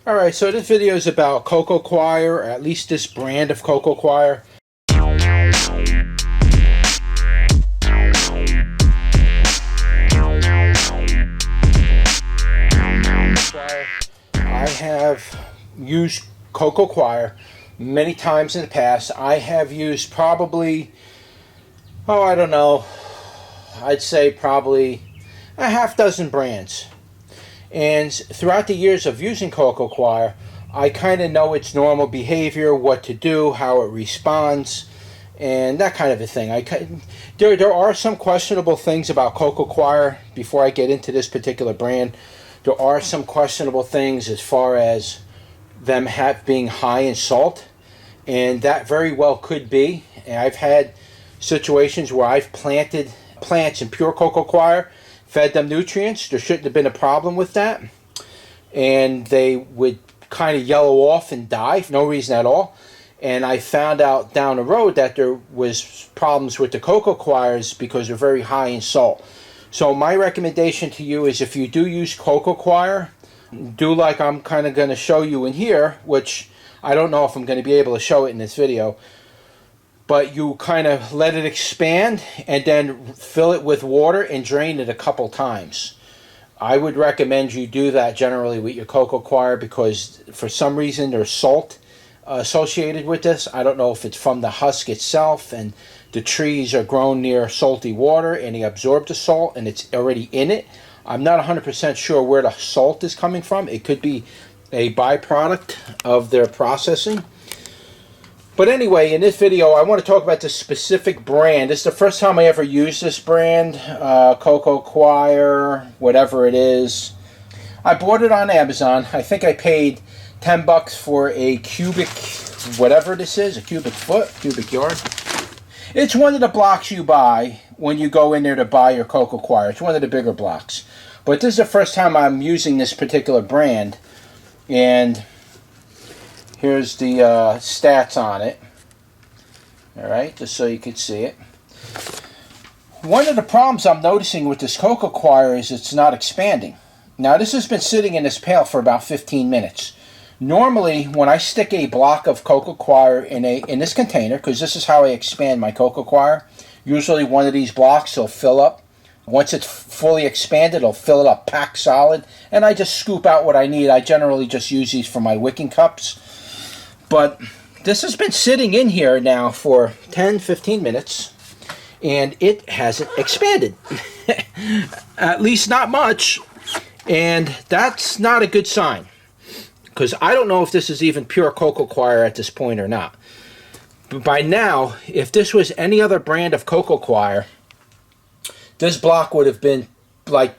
Alright, so this video is about COCO COIR, or at least this brand of COCO COIR. I have used COCO COIR many times in the past. I have used probably, I don't know, I'd say probably a half dozen brands. And throughout the years of using COCO COIR, I kind of know its normal behavior, what to do, how it responds, and that kind of a thing. There are some questionable things about COCO COIR before I get into this particular brand. There are some questionable things as far as them being high in salt, and that very well could be. And I've had situations where I've planted plants in pure COCO COIR, fed them nutrients. There shouldn't have been a problem with that, and they would kind of yellow off and die for no reason at all. And I found out down the road that there was problems with the COCO COIRs because they're very high in salt. So my recommendation to you is, if you do use COCO COIR, do like I'm kind of going to show you in here, which I don't know if I'm going to be able to show it in this video, but you kind of let it expand and then fill it with water and drain it a couple times. I would recommend you do that generally with your COCO COIR, because for some reason there's salt associated with this. I don't know if it's from the husk itself, and the trees are grown near salty water and they absorb the salt and it's already in it. I'm not 100% sure where the salt is coming from. It could be a byproduct of their processing. But anyway, in this video, I want to talk about this specific brand. This is the first time I ever used this brand, COCO COIR, whatever it is. I bought it on Amazon. I think I paid 10 bucks for a cubic, whatever this is, a cubic foot, cubic yard. It's one of the blocks you buy when you go in there to buy your COCO COIR. It's one of the bigger blocks. But this is the first time I'm using this particular brand, and here's the stats on it. Alright, just so you can see it. One of the problems I'm noticing with this COCO COIR is it's not expanding. Now, this has been sitting in this pail for about 15 minutes. Normally, when I stick a block of COCO COIR in this container, because this is how I expand my COCO COIR, usually one of these blocks will fill up. Once it's fully expanded, it'll fill it up, packed solid, and I just scoop out what I need. I generally just use these for my wicking cups. But this has been sitting in here now for 10-15 minutes, and it hasn't expanded. At least not much, and that's not a good sign, because I don't know if this is even pure COCO COIR at this point or not. But by now, if this was any other brand of COCO COIR, this block would have been like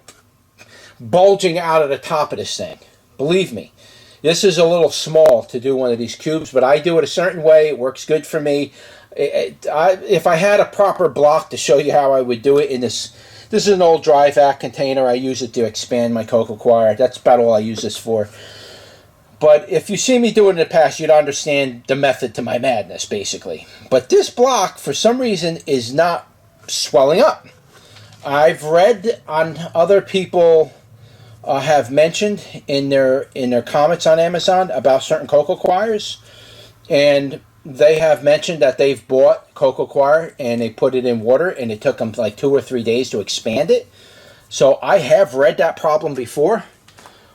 bulging out of the top of this thing. Believe me. This is a little small to do one of these cubes, but I do it a certain way. It works good for me. If I had a proper block to show you how I would do it in this is an old dry vac container. I use it to expand my COCO COIR. That's about all I use this for. But if you see me do it in the past, you'd understand the method to my madness, basically. But this block, for some reason, is not swelling up. I've read on other people have mentioned in their comments on Amazon about certain COCO COIRs, and they have mentioned that they've bought COCO COIR and they put it in water and it took them like 2 or 3 days to expand it. So I have read that problem before.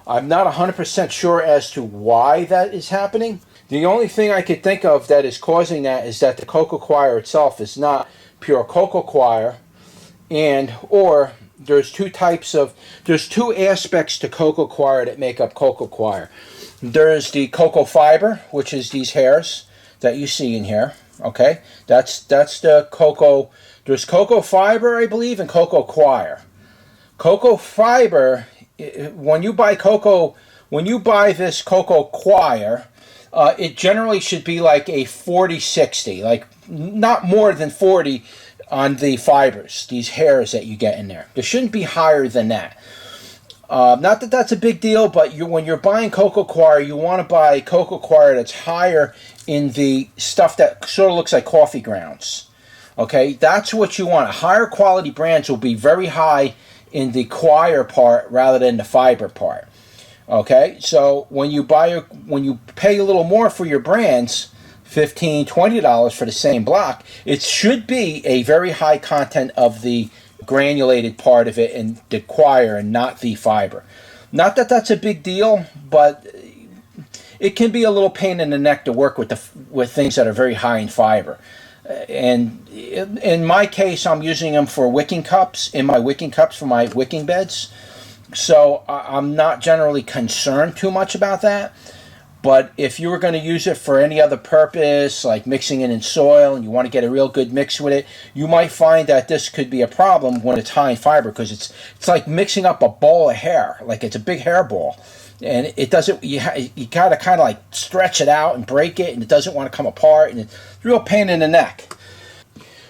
I'm not 100% sure as to why that is happening. The only thing I could think of that is causing that is that the COCO COIR itself is not pure COCO COIR, or there's two aspects to COCO COIR that make up COCO COIR. There's the cocoa fiber, which is these hairs that you see in here. Okay, that's the cocoa. There's cocoa fiber, I believe, and COCO COIR. Cocoa fiber, when you buy this COCO COIR, it generally should be like a 40-60, like not more than 40 on the fibers, these hairs that you get in there. There shouldn't be higher than that. Not that that's a big deal, but when you're buying COCO COIR, you want to buy COCO COIR that's higher in the stuff that sort of looks like coffee grounds. Okay, that's what you want. Higher quality brands will be very high in the coir part rather than the fiber part. Okay, so when you pay a little more for your brands, $15, $20 for the same block, it should be a very high content of the granulated part of it and the coir and not the fiber. Not that that's a big deal, but it can be a little pain in the neck to work with things that are very high in fiber. And in my case, I'm using them for wicking cups, in my wicking cups for my wicking beds. So I'm not generally concerned too much about that. But if you were going to use it for any other purpose, like mixing it in soil, and you want to get a real good mix with it, you might find that this could be a problem when it's high in fiber, because it's like mixing up a ball of hair, like it's a big hairball. And it doesn't, you gotta kind of like stretch it out and break it, and it doesn't want to come apart, and it's a real pain in the neck.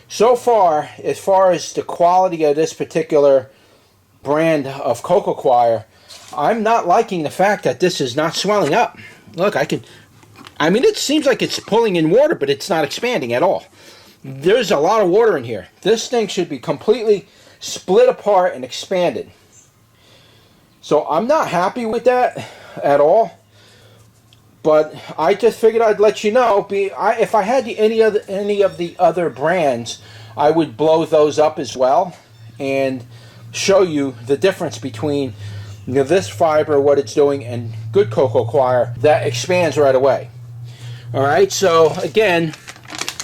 So far as the quality of this particular brand of COCO COIR, I'm not liking the fact that this is not swelling up. Look, I mean, it seems like it's pulling in water, but it's not expanding at all. There's a lot of water in here. This thing should be completely split apart and expanded. So I'm not happy with that at all. But I just figured I'd let you know. If I had any of the other brands, I would blow those up as well and show you the difference between this fiber, what it's doing, and good COCO COIR that expands right away. Alright, so again,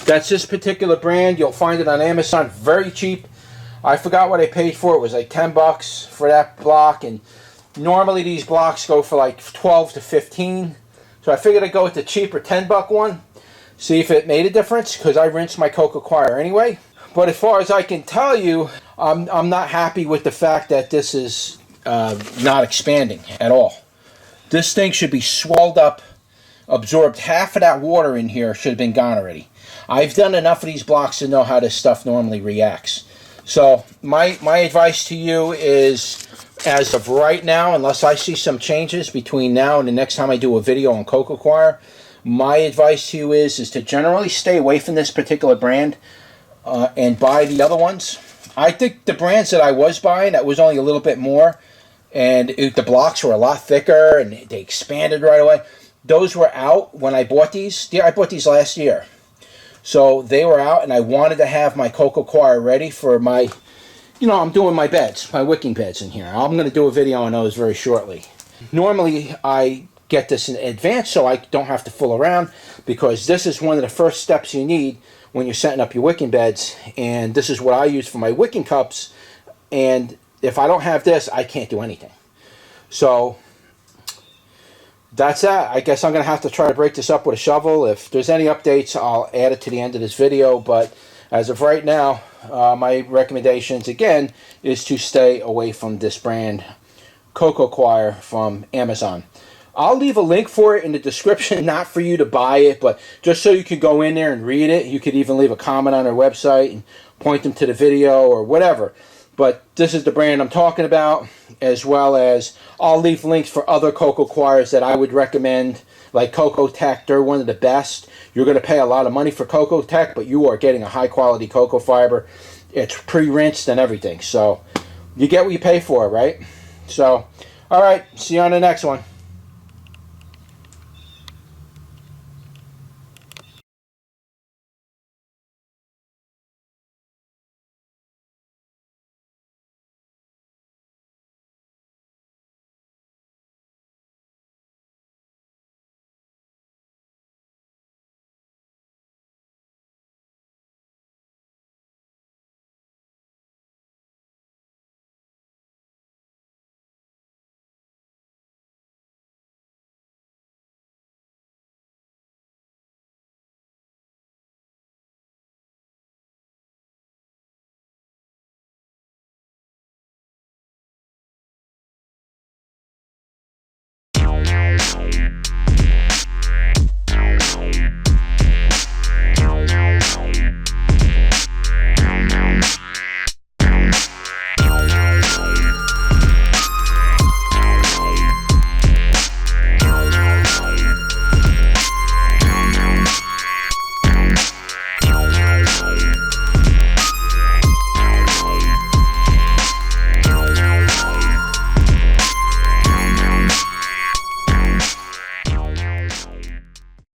that's this particular brand. You'll find it on Amazon very cheap. I forgot what I paid for it. It was like $10 for that block, and normally these blocks go for like 12 to 15. So I figured I'd go with the cheaper $10 one, see if it made a difference, because I rinsed my COCO COIR anyway. But as far as I can tell you, I'm not happy with the fact that this is not expanding at all. This thing should be swelled up, absorbed. Half of that water in here should have been gone already. I've done enough of these blocks to know how this stuff normally reacts. So my advice to you is, as of right now, unless I see some changes between now and the next time I do a video on COCO COIR, my advice to you is to generally stay away from this particular brand and buy the other ones. I think the brands that I was buying, that was only a little bit more, and the blocks were a lot thicker and they expanded right away. Those were out when I bought these. Yeah, I bought these last year. So they were out, and I wanted to have my COCO COIR ready for my, I'm doing my beds, my wicking beds in here. I'm going to do a video on those very shortly. Normally, I get this in advance so I don't have to fool around, because this is one of the first steps you need when you're setting up your wicking beds, and this is what I use for my wicking cups, and if I don't have this, I can't do anything. So that's that. I guess I'm going to have to try to break this up with a shovel. If there's any updates, I'll add it to the end of this video, but as of right now, my recommendations, again, is to stay away from this brand, COCO COIR from Amazon. I'll leave a link for it in the description, not for you to buy it, but just so you can go in there and read it. You could even leave a comment on their website and point them to the video or whatever. But this is the brand I'm talking about, as well as I'll leave links for other COCO COIRs that I would recommend, like CocoTek. They're one of the best. You're going to pay a lot of money for CocoTek, but you are getting a high-quality cocoa fiber. It's pre-rinsed and everything. So you get what you pay for, right? So, all right, see you on the next one.